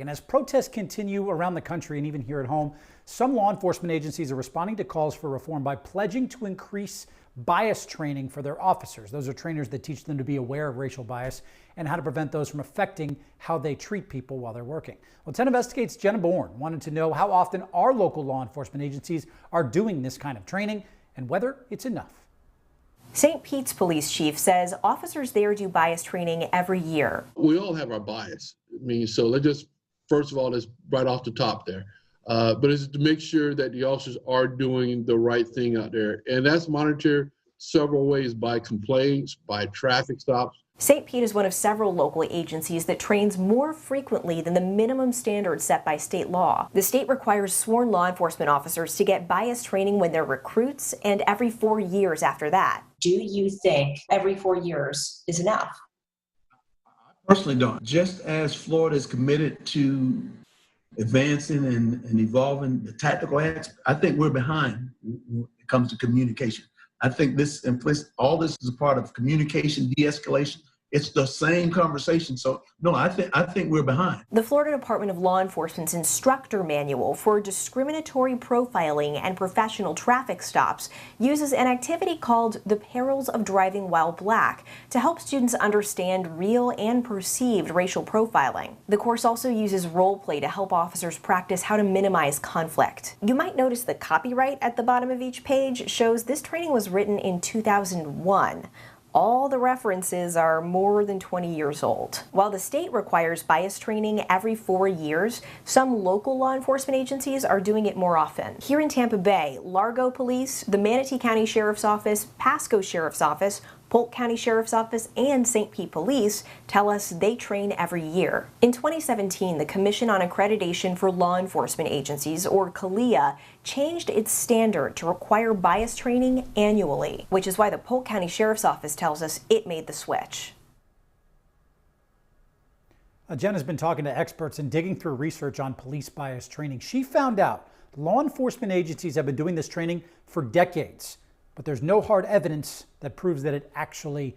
And as protests continue around the country and even here at home, some law enforcement agencies are responding to calls for reform by pledging to increase bias training for their officers. Those are trainers that teach them to be aware of racial bias and how to prevent those from affecting how they treat people while they're working. Well, 10 Investigates' Jenna Bourne wanted to know how often our local law enforcement agencies are doing this kind of training and whether it's enough. St. Pete's police chief says officers there do bias training every year. We all have our bias. So let's just, first of all, that's right off the top there. But it's to make sure that the officers are doing the right thing out there. And that's monitored several ways: by complaints, by traffic stops. St. Pete is one of several local agencies that trains more frequently than the minimum standards set by state law. The state requires sworn law enforcement officers to get bias training when they're recruits and every 4 years after that. Do you think every 4 years is enough? I personally don't. Just as Florida is committed to advancing and evolving the tactical aspect, I think we're behind when it comes to communication. I think all this is a part of communication, de-escalation. It's the same conversation. So no, I think we're behind. The Florida Department of Law Enforcement's instructor manual for discriminatory profiling and professional traffic stops uses an activity called the perils of driving while black to help students understand real and perceived racial profiling. The course also uses role play to help officers practice how to minimize conflict. You might notice the copyright at the bottom of each page shows this training was written in 2001. All the references are more than 20 years old. While the state requires bias training every 4 years, some local law enforcement agencies are doing it more often. Here in Tampa Bay, Largo Police, the Manatee County Sheriff's Office, Pasco Sheriff's Office, Polk County Sheriff's Office, and St. Pete Police tell us they train every year. In 2017, the Commission on Accreditation for Law Enforcement Agencies, or CALEA, changed its standard to require bias training annually, which is why the Polk County Sheriff's Office tells us it made the switch. Jen has been talking to experts and digging through research on police bias training. She found out law enforcement agencies have been doing this training for decades, but there's no hard evidence that proves that it actually